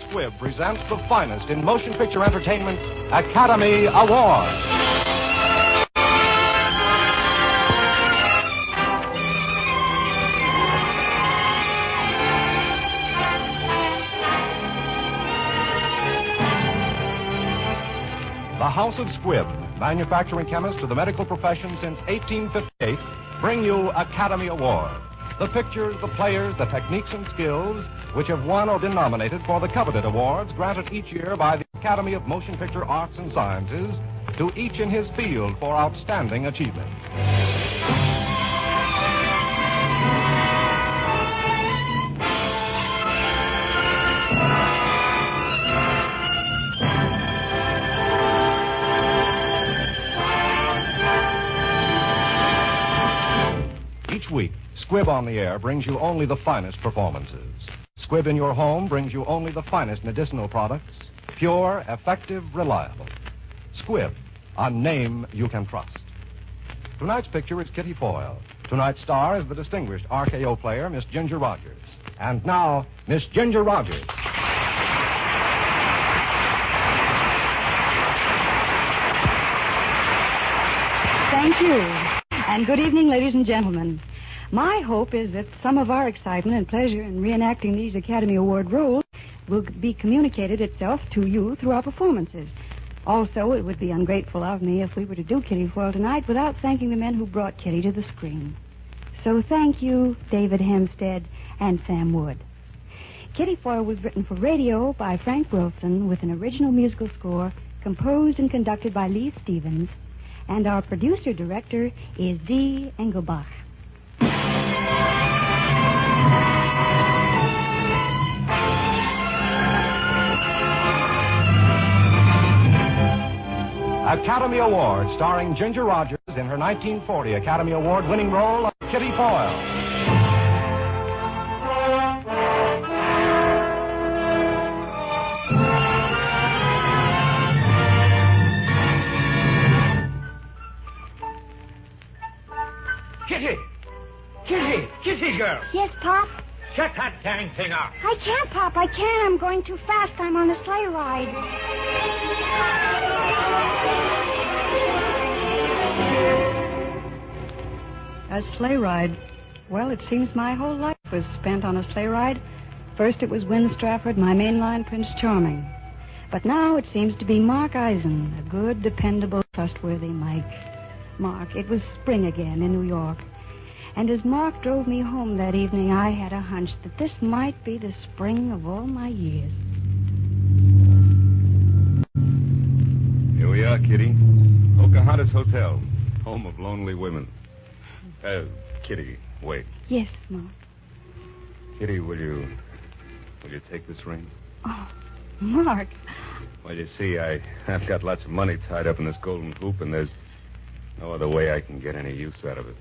Squibb presents the finest in motion picture entertainment, Academy Awards. The House of Squibb, manufacturing chemists to the medical profession since 1858, bring you Academy Awards. The pictures, the players, the techniques and skills which have won or been nominated for the coveted awards granted each year by the Academy of Motion Picture Arts and Sciences to each in his field for outstanding achievement. Each week, Squibb on the Air brings you only the finest performances. Squibb in your home brings you only the finest medicinal products, pure, effective, reliable. Squibb, a name you can trust. Tonight's picture is Kitty Foyle. Tonight's star is the distinguished RKO player, Miss Ginger Rogers. And now, Miss Ginger Rogers. Thank you. And good evening, ladies and gentlemen. My hope is that some of our excitement and pleasure in reenacting these Academy Award roles will be communicated itself to you through our performances. Also, it would be ungrateful of me if we were to do Kitty Foyle tonight without thanking the men who brought Kitty to the screen. So thank you, David Hempstead and Sam Wood. Kitty Foyle was written for radio by Frank Wilson with an original musical score composed and conducted by Lee Stevens, and our producer-director is D. Engelbach. Academy Award, starring Ginger Rogers in her 1940 Academy Award-winning role of Kitty Foyle. Kitty! Kitty! Kitty, girl! Yes, Pop? Shut that dang thing off! I can't, Pop. I can't. I'm going too fast. I'm on a sleigh ride. A sleigh ride. Well, it seems my whole life was spent on a sleigh ride. First it was Win Strafford, my mainline Prince Charming. But now it seems to be Mark Eisen, a good, dependable, trustworthy Mike. Mark, it was spring again in New York. And as Mark drove me home that evening, I had a hunch that this might be the spring of all my years. Here we are, Kitty. Pocahontas Hotel, home of lonely women. Kitty, wait. Yes, Mark. Kitty, will you take this ring? Oh, Mark. Well, you see, I've got lots of money tied up in this golden hoop, and there's no other way I can get any use out of it.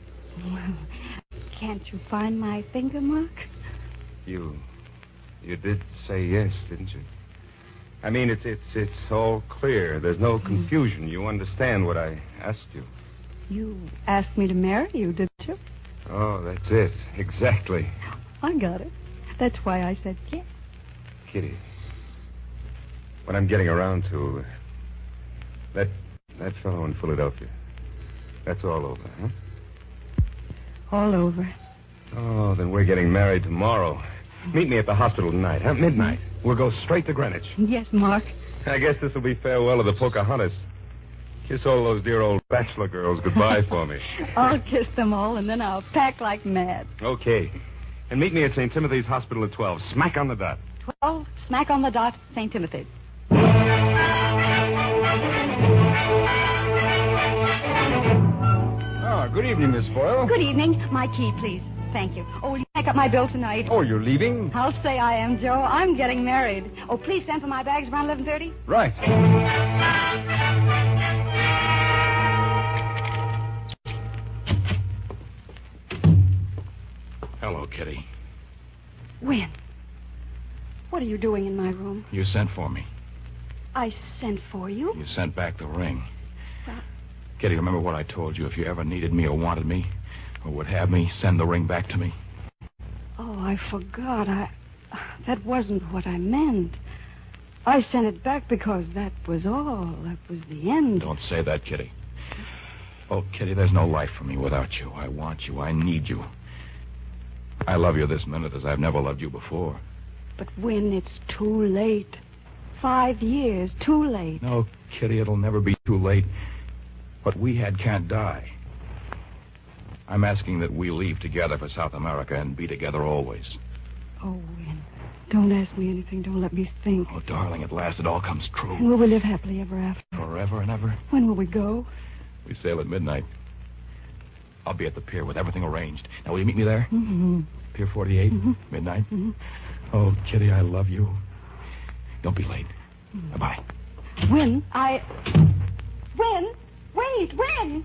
Well, can't you find my finger, Mark? You did say yes, didn't you? I mean, it's all clear. There's no confusion. You understand what I asked you. You asked me to marry you, didn't you? Oh, that's it. Exactly. I got it. That's why I said yes. Kitty, what I'm getting around to, that fellow in Philadelphia, that's all over, huh? All over. Oh, then we're getting married tomorrow. Meet me at the hospital tonight, huh? Midnight. We'll go straight to Greenwich. Yes, Mark. I guess this will be farewell to the Pocahontas. Kiss all those dear old bachelor girls goodbye for me. I'll kiss them all, and then I'll pack like mad. Okay. And meet me at St. Timothy's Hospital at 12. Smack on the dot. 12, smack on the dot, St. Timothy's. Good evening, Miss Foyle. Good evening. My key, please. Thank you. Oh, will you make up my bill tonight? Oh, you're leaving? I'll say I am, Joe. I'm getting married. Oh, please send for my bags around 11:30. Right. Hello, Kitty. Win. What are you doing in my room? You sent for me. I sent for you? You sent back the ring. Kitty, remember what I told you? If you ever needed me or wanted me or would have me, send the ring back to me. Oh, I forgot. That wasn't what I meant. I sent it back because that was all. That was the end. Don't say that, Kitty. Oh, Kitty, there's no life for me without you. I want you. I need you. I love you this minute as I've never loved you before. But when it's too late. 5 years, too late. No, Kitty, it'll never be too late. What we had can't die. I'm asking that we leave together for South America and be together always. Oh, Win, don't ask me anything. Don't let me think. Oh, darling, at last it all comes true. And will we live happily ever after? Forever and ever. When will we go? We sail at midnight. I'll be at the pier with everything arranged. Now, will you meet me there? Mm-hmm. Pier 48, midnight. Mm-hmm. Oh, Kitty, I love you. Don't be late. Mm-hmm. Bye-bye. Win, Win! Wait, Win!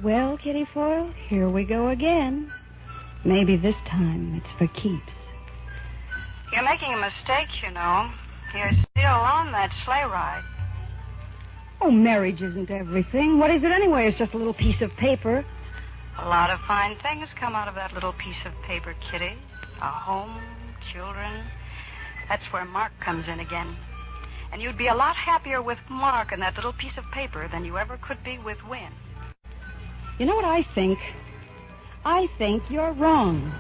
Well, Kitty Foyle, here we go again. Maybe this time it's for keeps. You're making a mistake, you know. You're still on that sleigh ride. Oh, marriage isn't everything. What is it anyway? It's just a little piece of paper. A lot of fine things come out of that little piece of paper, Kitty. A home, children. That's where Mark comes in again. And you'd be a lot happier with Mark and that little piece of paper than you ever could be with Win. You know what I think? I think you're wrong.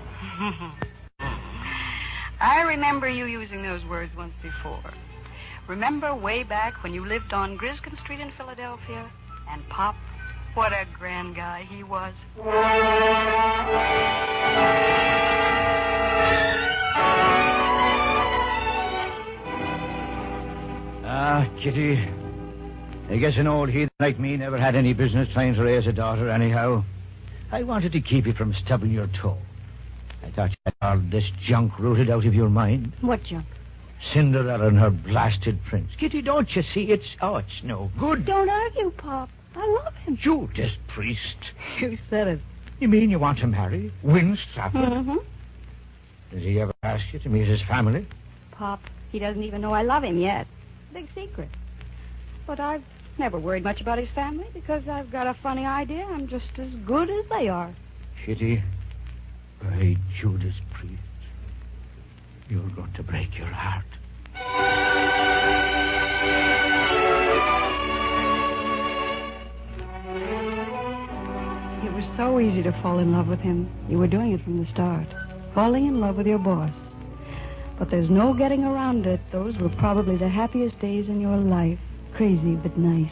I remember you using those words once before. Remember way back when you lived on Griskin Street in Philadelphia? And Pop, what a grand guy he was. Ah, Kitty. I guess an old heathen like me never had any business trying to raise a daughter anyhow. I wanted to keep you from stubbing your toe. I thought you had all this junk rooted out of your mind. What junk? Cinderella and her blasted prince. Kitty, don't you see? It's no good. Don't argue, Pop. I love him. Judas Priest. You said it. You mean you want to marry Win Stratford? Mm-hmm. Does he ever ask you to meet his family? Pop, he doesn't even know I love him yet. Big secret. But I've never worried much about his family because I've got a funny idea I'm just as good as they are. Kitty, by Judas Priest, you're going to break your heart. It was so easy to fall in love with him. You were doing it from the start. Falling in love with your boss. But there's no getting around it. Those were probably the happiest days in your life. Crazy but nice.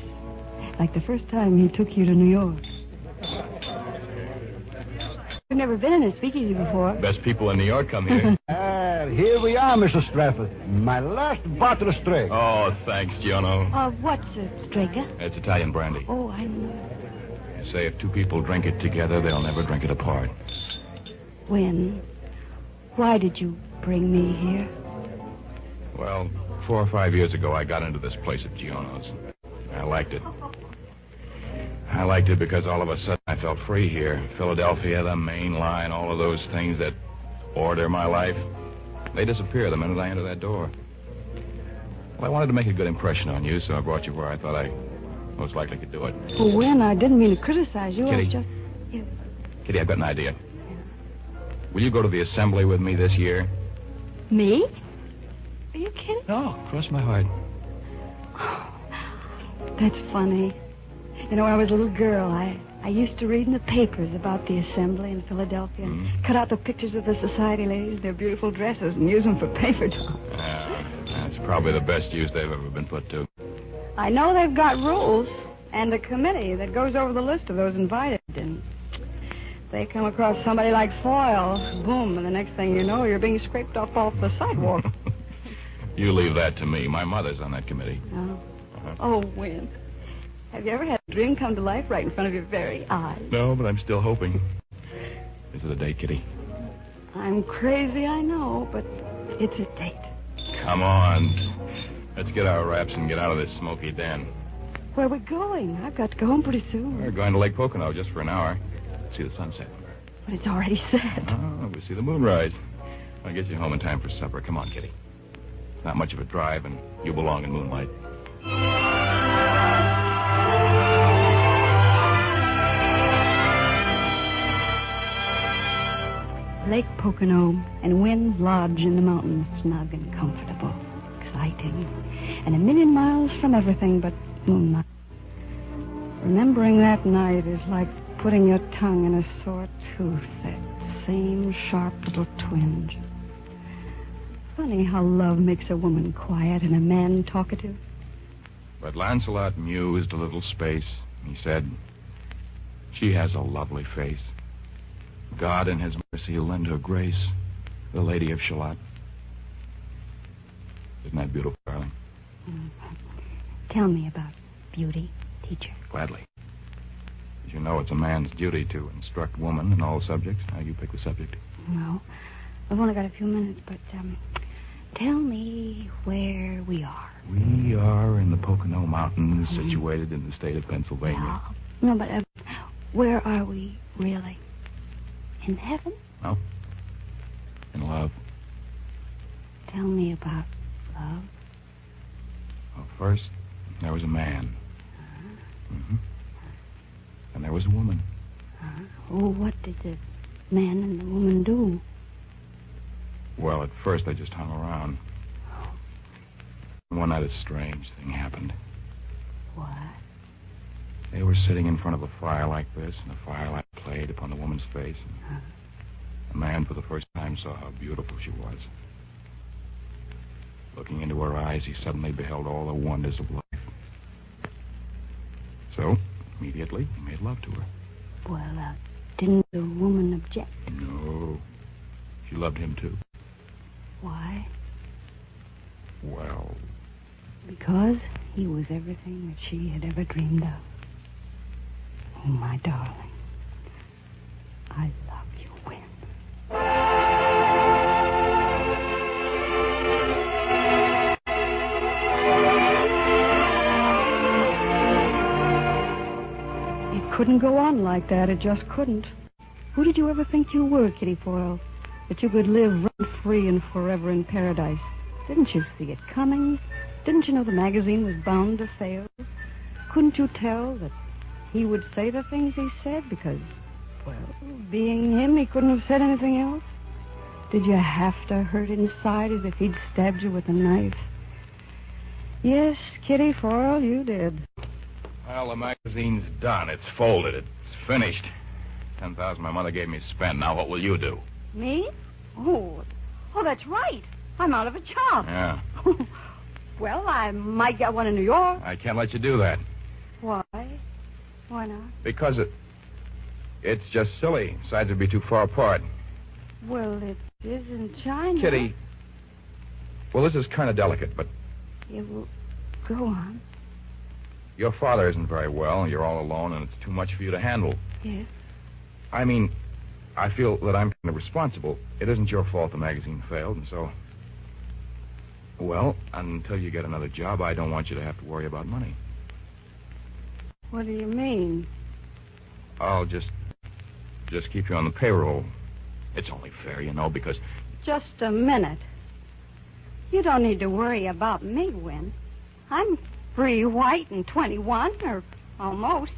Like the first time he took you to New York. I've never been in a speakeasy before. Best people in New York come here. Here we are, Mr. Stratford. My last bottle of straight. Oh, thanks, Giono. What's a Strega? It's Italian brandy. Oh, I know. They say if two people drink it together, they'll never drink it apart. Win, why did you bring me here? Well, 4 or 5 years ago, I got into this place at Giono's. I liked it. I liked it because all of a sudden I felt free here. Philadelphia, the main line, all of those things that order my life, they disappear the minute I enter that door. Well, I wanted to make a good impression on you, so I brought you where I thought I most likely could do it. Well, Win, I didn't mean to criticize you. Kitty. I was just... Yeah. Kitty, I've got an idea. Will you go to the assembly with me this year? Me? Are you kidding? No, cross my heart. That's funny. You know, when I was a little girl, I used to read in the papers about the assembly in Philadelphia and cut out the pictures of the society ladies, their beautiful dresses, and use them for paper dolls. That's probably the best use they've ever been put to. I know they've got rules and a committee that goes over the list of those invited. And they come across somebody like Foyle, boom, and the next thing you know, you're being scraped off the sidewalk. You leave that to me. My mother's on that committee. Oh. Oh, Win. Have you ever had a dream come to life right in front of your very eyes? No, but I'm still hoping. Is it a date, Kitty? I'm crazy, I know, but it's a date. Come on. Let's get our wraps and get out of this smoky den. Where are we going? I've got to go home pretty soon. We're going to Lake Pocono just for an hour. See the sunset. But it's already set. Oh, we'll see the moonrise. I'll get you home in time for supper. Come on, Kitty. It's not much of a drive, and you belong in moonlight. Lake Pocono and Wynn's Lodge in the mountains, snug and comfortable, exciting, and a million miles from everything but moonlight. Remembering that night is like putting your tongue in a sore tooth, that same sharp little twinge. Funny how love makes a woman quiet and a man talkative. But Lancelot mused a little space. He said, "She has a lovely face. God in his mercy will lend her grace, the Lady of Shalott." Isn't that beautiful, darling? Tell me about beauty, teacher. Gladly. As you know, it's a man's duty to instruct woman in all subjects. Now, you pick the subject. No, I've only got a few minutes, but tell me where we are. We are in the Pocono Mountains, situated in the state of Pennsylvania. No, but where are we really? In heaven? No. In love. Tell me about love. Well, first, there was a man. Mm-hmm. And there was a woman. Oh, what did the man and the woman do? Well, at first they just hung around. One night a strange thing happened. What? They were sitting in front of a fire like this, and the firelight played upon the woman's face. And the man for the first time saw how beautiful she was. Looking into her eyes, he suddenly beheld all the wonders of life. So, immediately, he made love to her. Well, didn't the woman object? No. She loved him, too. Why? Well... Because he was everything that she had ever dreamed of. Oh, my darling. I love you, Wynn. It couldn't go on like that. It just couldn't. Who did you ever think you were, Kitty Foyle? That you could live rent-free and forever in paradise? Didn't you see it coming? Didn't you know the magazine was bound to fail? Couldn't you tell that he would say the things he said because, well, being him, he couldn't have said anything else? Did you have to hurt inside as if he'd stabbed you with a knife? Yes, Kitty Foyle, you did. Well, the magazine's done. It's folded. It's finished. $10,000 my mother gave me to spend. Now what will you do? Me? Oh, that's right. I'm out of a job. Yeah. Well, I might get one in New York. I can't let you do that. Why? Why not? Because it's just silly. Sides would be too far apart. Well, it is in China. Kitty. Well, this is kind of delicate, but... Yeah, well, go on. Your father isn't very well. You're all alone, and it's too much for you to handle. Yes? I mean, I feel that I'm kind of responsible. It isn't your fault the magazine failed, and so... Well, until you get another job, I don't want you to have to worry about money. What do you mean? I'll just keep you on the payroll. It's only fair, you know, because... Just a minute. You don't need to worry about me, Wynn. I'm free, white, and 21, or almost.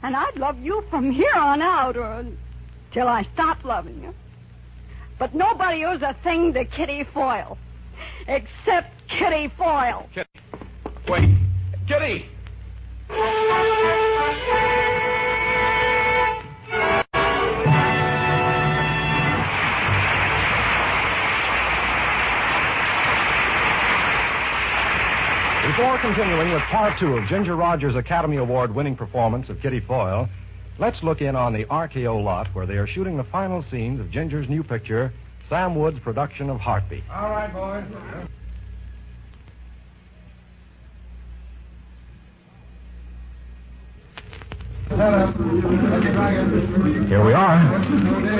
And I'd love you from here on out, or till I stop loving you. But nobody owes a thing to Kitty Foyle. Except Kitty Foyle. Kitty. Wait. Kitty! Before continuing with part 2 of Ginger Rogers' Academy Award-winning performance of Kitty Foyle, let's look in on the RKO lot where they are shooting the final scenes of Ginger's new picture, Sam Wood's production of Heartbeat. All right, boys. Here we are.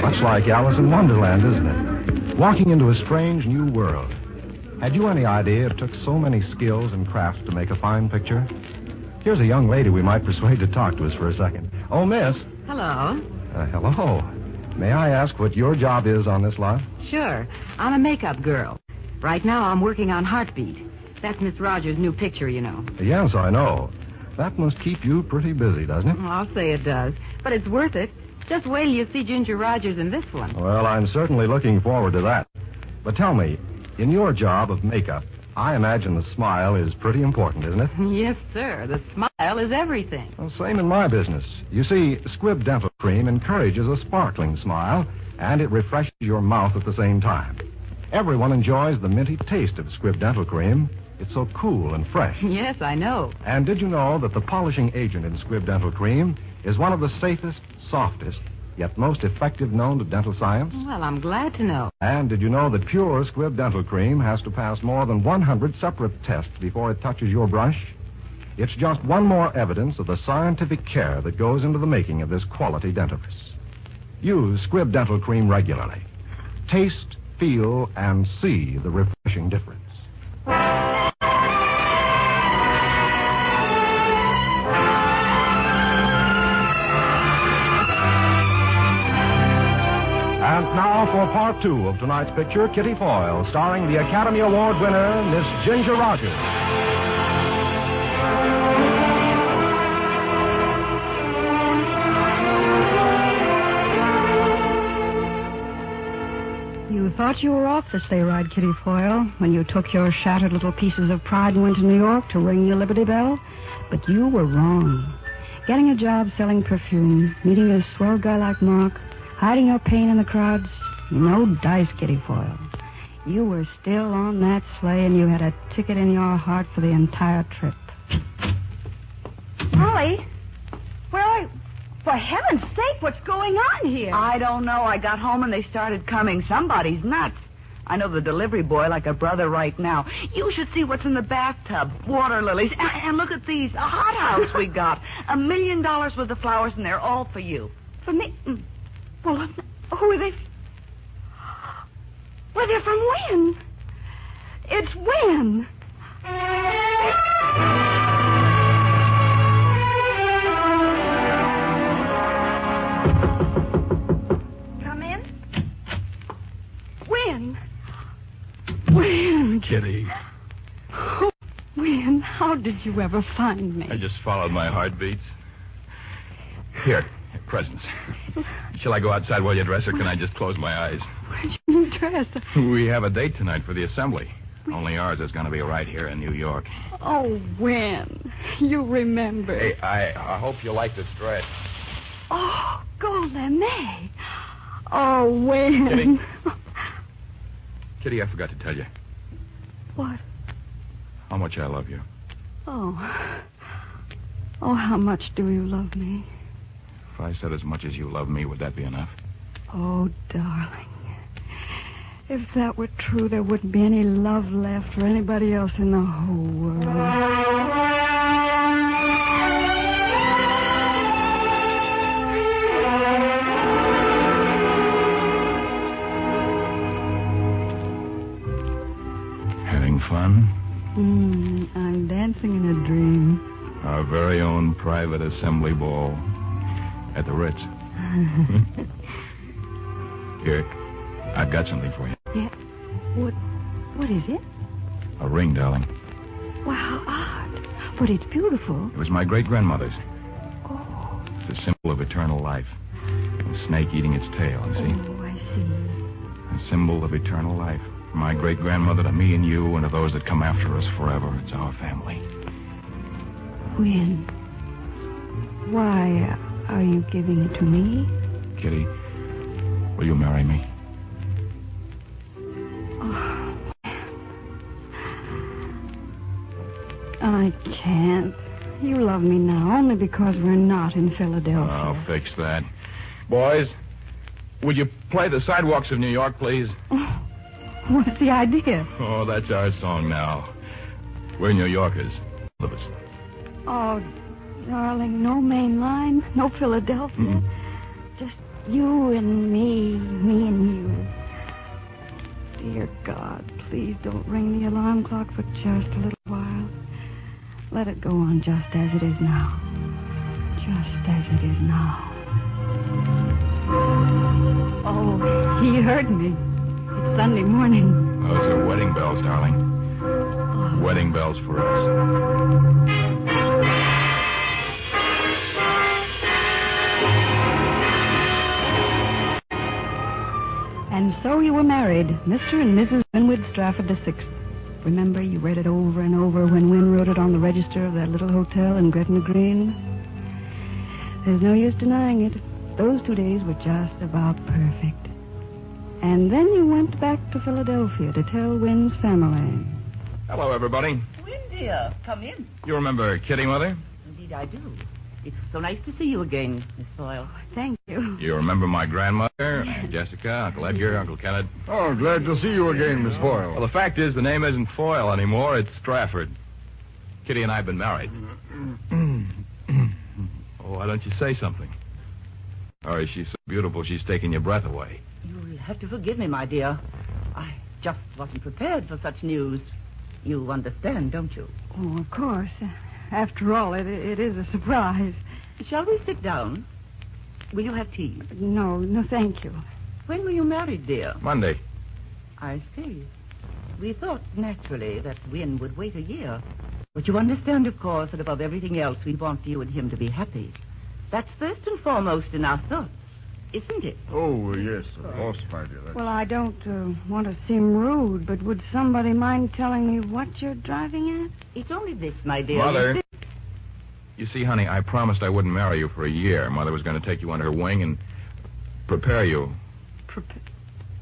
Much like Alice in Wonderland, isn't it? Walking into a strange new world. Had you any idea it took so many skills and crafts to make a fine picture? Here's a young lady we might persuade to talk to us for a second. Oh, miss. Hello. Hello. May I ask what your job is on this lot? Sure. I'm a makeup girl. Right now I'm working on Heartbeat. That's Miss Rogers' new picture, you know. Yes, I know. That must keep you pretty busy, doesn't it? I'll say it does. But it's worth it. Just wait till you see Ginger Rogers in this one. Well, I'm certainly looking forward to that. But tell me, in your job of makeup, I imagine the smile is pretty important, isn't it? Yes, sir. The smile is everything. Well, same in my business. You see, Squibb Dental Cream encourages a sparkling smile, and it refreshes your mouth at the same time. Everyone enjoys the minty taste of Squibb Dental Cream. It's so cool and fresh. Yes, I know. And did you know that the polishing agent in Squibb Dental Cream is one of the safest, softest, yet most effective known to dental science? Well, I'm glad to know. And did you know that pure Squibb Dental Cream has to pass more than 100 separate tests before it touches your brush? It's just one more evidence of the scientific care that goes into the making of this quality dentifrice. Use Squibb Dental Cream regularly. Taste, feel, and see the refreshing difference. And now for part 2 of tonight's picture, Kitty Foyle, starring the Academy Award winner, Miss Ginger Rogers. You thought you were off the sleigh ride, Kitty Foyle, when you took your shattered little pieces of pride and went to New York to ring your Liberty Bell. But you were wrong. Getting a job selling perfume, meeting a swell guy like Mark, hiding your pain in the crowds, no dice, Kitty Foyle. You were still on that sleigh, and you had a ticket in your heart for the entire trip. Molly, where are you? For heaven's sake, what's going on here? I don't know. I got home and they started coming. Somebody's nuts. I know the delivery boy like a brother right now. You should see what's in the bathtub. Water lilies. And look at these. A hothouse we got. $1 million worth of flowers, and they're all for you. For me? Well, who are they? Well, they're from Wynn. It's Wynn. Come in. Wynn. Wynn. Kitty. Oh, Wynn, how did you ever find me? I just followed my heartbeats. Here, presents. Shall I go outside while you dress, or can I just close my eyes? Where'd you dress? We have a date tonight for the assembly. Only ours is going to be right here in New York. Oh, Wynn, you remember. Hey, I hope you like this dress. Oh, Golden. Oh, Wynn. Kitty. Kitty, I forgot to tell you. What? How much I love you. Oh. Oh, how much do you love me? If I said as much as you love me, would that be enough? Oh, darling. If that were true, there wouldn't be any love left for anybody else in the whole world. Having fun? I'm dancing in a dream. Our very own private assembly ball at the Ritz. Here, I've got something for you. Yeah. What is it? A ring, darling. Wow, how odd. But it's beautiful. It was my great-grandmother's. Oh. It's a symbol of eternal life. A snake eating its tail, you see? Oh, I see. A symbol of eternal life. From my great-grandmother to me and you and to those that come after us forever. It's our family. Wynn, why are you giving it to me? Kitty, will you marry me? Oh, I can't. You love me now only because we're not in Philadelphia. I'll fix that. Boys, would you play the sidewalks of New York, please? What's the idea? Oh, that's our song now. We're New Yorkers. All of us. Oh, darling, no main line, no Philadelphia. Mm-hmm. Just you and me and you. Dear God, please don't ring the alarm clock for just a little while. Let it go on just as it is now. Just as it is now. Oh, he heard me. It's Sunday morning. Those are wedding bells, darling. Oh. Wedding bells for us. And so you were married, Mr. and Mrs. Winwood Strafford VI. Remember, you read it over and over when Win wrote it on the register of that little hotel in Gretna Green? There's no use denying it. Those 2 days were just about perfect. And then you went back to Philadelphia to tell Win's family. Hello, everybody. Win, dear, come in. You remember Kitty, Mother? Indeed, I do. It's so nice to see you again, Miss Foyle. Thank you. You remember my grandmother, Aunt Jessica, Uncle Edgar, Uncle Kenneth? Oh, glad to see you again, Miss Foyle. Well, the fact is, the name isn't Foyle anymore. It's Strafford. Kitty and I have been married. Oh, why don't you say something? Or is she so beautiful she's taking your breath away? You'll have to forgive me, my dear. I just wasn't prepared for such news. You understand, don't you? Oh, of course. After all, it is a surprise. Shall we sit down? Will you have tea? No, thank you. When were you married, dear? Monday. I see. We thought, naturally, that Win would wait a year. But you understand, of course, that above everything else, we want you and him to be happy. That's first and foremost in our thoughts, isn't it? Oh, yes, of course, my dear. Well, I don't want to seem rude, but would somebody mind telling me what you're driving at? It's only this, my dear. Mother. You see, honey, I promised I wouldn't marry you for a year. Mother was going to take you under her wing and prepare you.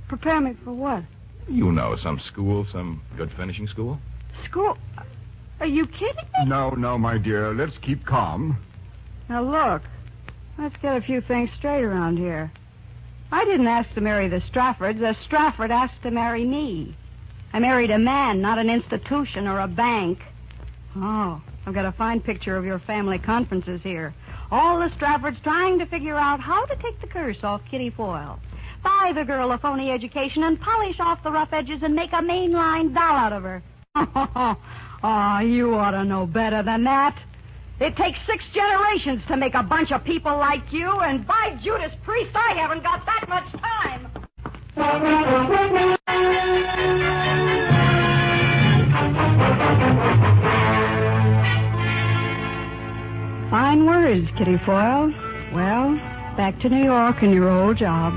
Prepare me for what? You know, some school, some good finishing school. School? Are you kidding me? No, my dear. Let's keep calm. Now, look. Let's get a few things straight around here. I didn't ask to marry the Straffords. The Strafford asked to marry me. I married a man, not an institution or a bank. Oh, I've got a fine picture of your family conferences here. All the Straffords trying to figure out how to take the curse off Kitty Foyle. Buy the girl a phony education and polish off the rough edges and make a mainline doll out of her. Oh, you ought to know better than that. It takes 6 generations to make a bunch of people like you, and by Judas Priest, I haven't got that much time. Fine words, Kitty Foyle. Well, back to New York and your old job.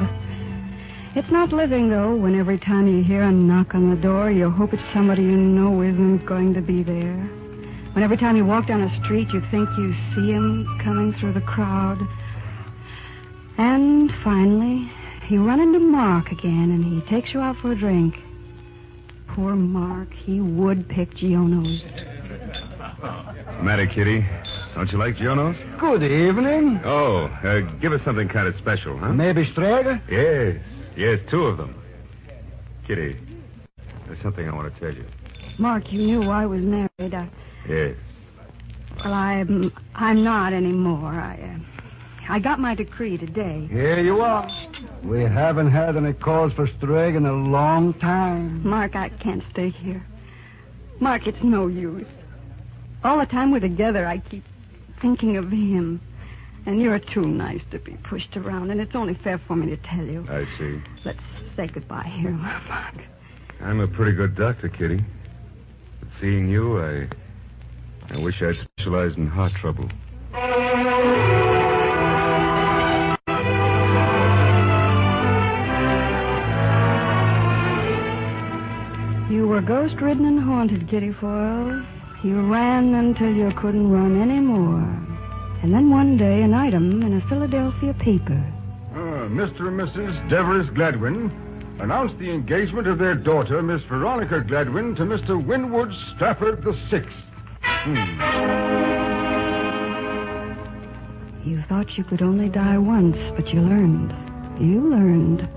It's not living, though, when every time you hear a knock on the door, you hope it's somebody you know isn't going to be there. When every time you walk down a street, you think you see him coming through the crowd. And finally, you run into Mark again, and he takes you out for a drink. Poor Mark, he would pick Giono's. Matter, Kitty? Don't you like Giono's? Good evening. Oh, give us something kind of special, huh? Maybe straight? Yes, 2 of them. Kitty, there's something I want to tell you. Mark, you knew I was married. Yes. Well, I'm not anymore. I got my decree today. Here you are. We haven't had any calls for Strag in a long time. Mark, I can't stay here. Mark, it's no use. All the time we're together, I keep thinking of him. And you're too nice to be pushed around, and it's only fair for me to tell you. I see. Let's say goodbye here, Mark. I'm a pretty good doctor, Kitty. But seeing you, I wish I'd specialized in heart trouble. You were ghost-ridden and haunted, Kitty Foyle. You ran until you couldn't run anymore. And then one day, an item in a Philadelphia paper. Mr. and Mrs. Devers Gladwin announced the engagement of their daughter, Miss Veronica Gladwin, to Mr. Winwood Strafford VI. You thought you could only die once, but you learned. You learned.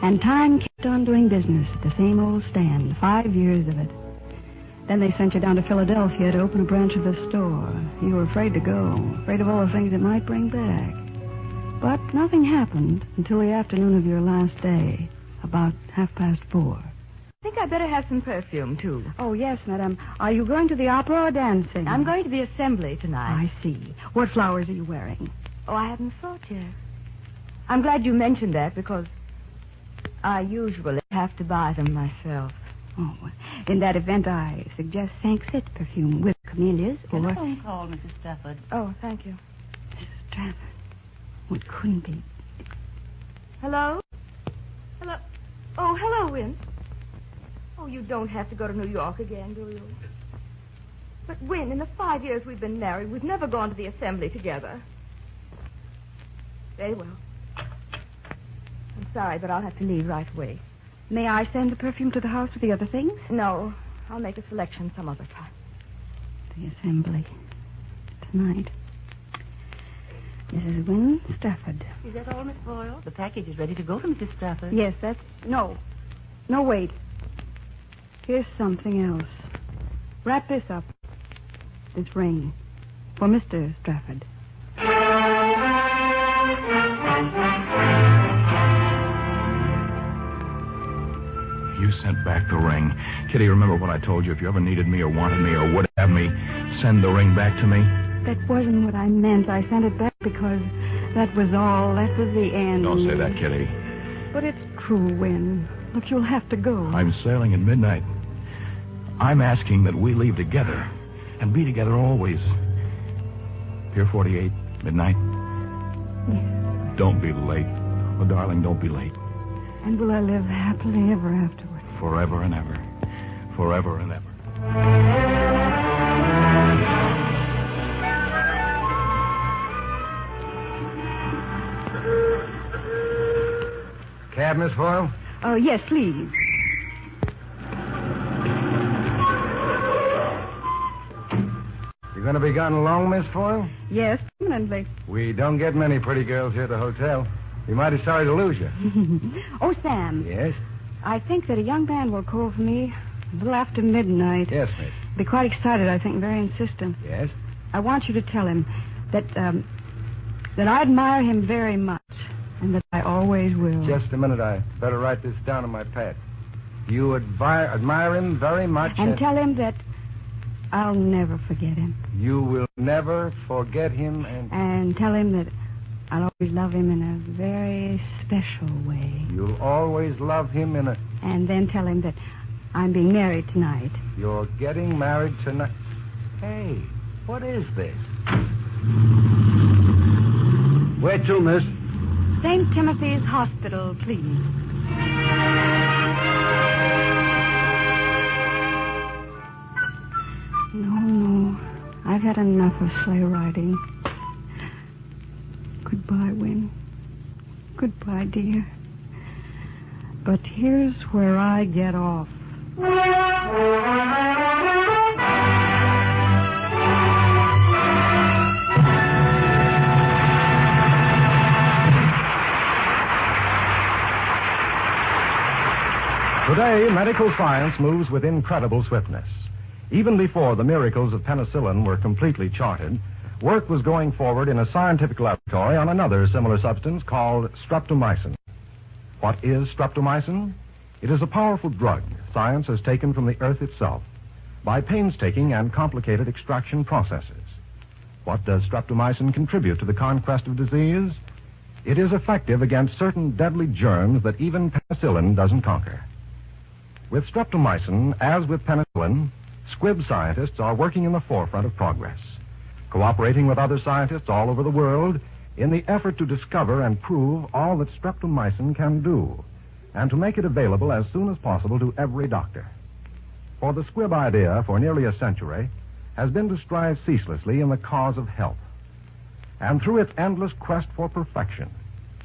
And time kept on doing business at the same old stand, 5 years of it. Then they sent you down to Philadelphia to open a branch of the store. You were afraid to go, afraid of all the things it might bring back. But nothing happened until the afternoon of your last day, about 4:30. I think I'd better have some perfume, too. Oh, yes, madam. Are you going to the opera or dancing? I'm going to the assembly tonight. I see. What flowers are you wearing? Oh, I haven't thought yet. I'm glad you mentioned that because I usually have to buy them myself. Oh, in that event, I suggest Sanxit perfume with camellias or... Telephone call, Mrs. Strafford. Oh, thank you. Mrs. Strafford. Oh, it couldn't be. Hello? Hello? Oh, hello, Win. Oh, you don't have to go to New York again, do you? But, Win, in the 5 years we've been married, we've never gone to the assembly together. Very well. I'm sorry, but I'll have to leave right away. May I send the perfume to the house with the other things? No, I'll make a selection some other time. The assembly. Tonight. Mrs. Wynne Stafford. Is that all, Miss Foyle? The package is ready to go to Mrs. Stafford. Yes, that's... No. No, wait. Here's something else. Wrap this up. This ring. For Mr. Stafford. You sent back the ring. Kitty, remember what I told you. If you ever needed me or wanted me or would have me, send the ring back to me. That wasn't what I meant. I sent it back because that was all. That was the end. Don't say that, Kitty. But it's true, Wynne. Look, you'll have to go. I'm sailing at midnight. I'm asking that we leave together and be together always. Pier 48, midnight. Yes. Don't be late. Oh, darling, don't be late. And will I live happily ever afterward? Forever and ever. Forever and ever. Cab, Miss Foyle? Oh, yes, please. You going to be gone long, Miss Foyle? Yes, permanently. We don't get many pretty girls here at the hotel. Be mighty sorry to lose you. Oh, Sam. Yes? I think that a young man will call for me a little after midnight. Yes, miss. Be quite excited, I think, very insistent. Yes? I want you to tell him that I admire him very much and that I always will. Just a minute. I better write this down on my pad. You admire him very much. And tell him that I'll never forget him. You will never forget him And tell him that I'll always love him in a very special way. You'll always love him in a... And then tell him that I'm being married tonight. You're getting married tonight. Hey, what is this? Where to, miss? St. Timothy's Hospital, please. No. I've had enough of sleigh riding. Goodbye, Wynne. Goodbye, dear. But here's where I get off. Today, medical science moves with incredible swiftness. Even before the miracles of penicillin were completely charted, work was going forward in a scientific laboratory on another similar substance called streptomycin. What is streptomycin? It is a powerful drug science has taken from the earth itself by painstaking and complicated extraction processes. What does streptomycin contribute to the conquest of disease? It is effective against certain deadly germs that even penicillin doesn't conquer. With streptomycin, as with penicillin, Squibb scientists are working in the forefront of progress, cooperating with other scientists all over the world in the effort to discover and prove all that streptomycin can do, and to make it available as soon as possible to every doctor. For the Squibb idea, for nearly a century, has been to strive ceaselessly in the cause of health. And through its endless quest for perfection,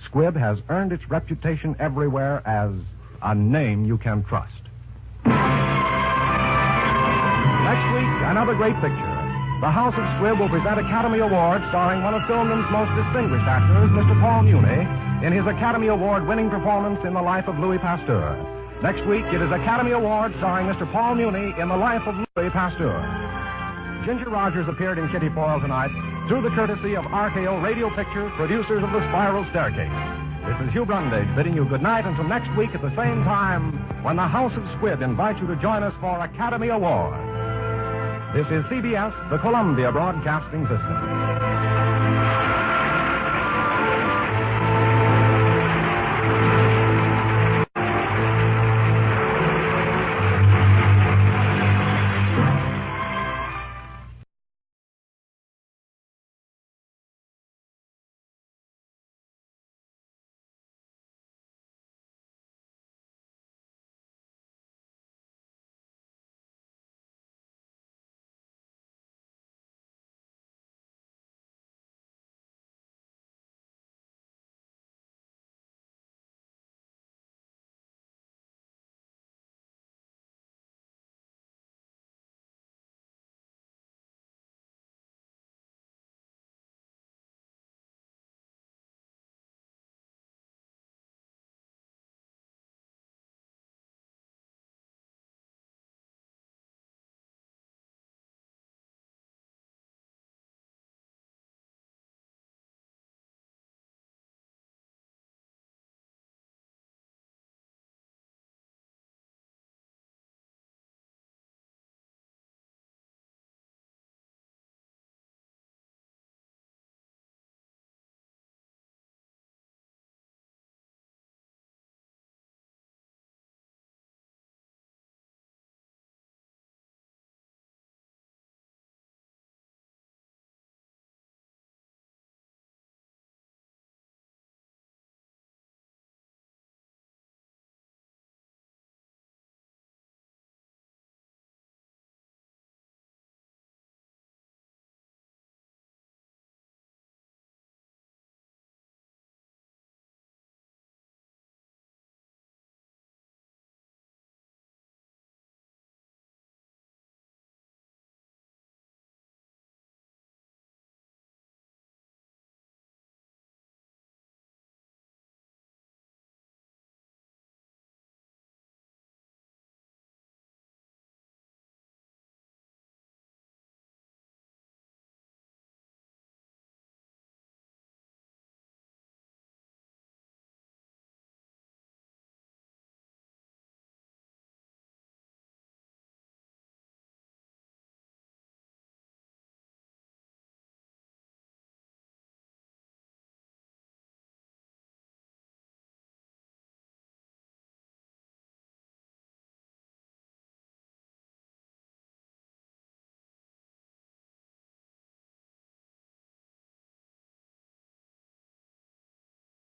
Squibb has earned its reputation everywhere as a name you can trust. Next week, another great picture. The House of Squibb will present Academy Award starring one of Filmden's most distinguished actors, Mr. Paul Muni, in his Academy Award-winning performance in the life of Louis Pasteur. Next week, it is Academy Award starring Mr. Paul Muni in the life of Louis Pasteur. Ginger Rogers appeared in Kitty Foyle tonight through the courtesy of RKO Radio Pictures, producers of The Spiral Staircase. This is Hugh Brundage bidding you good night until next week at the same time when the House of Squibb invites you to join us for Academy Award. This is CBS, the Columbia Broadcasting System.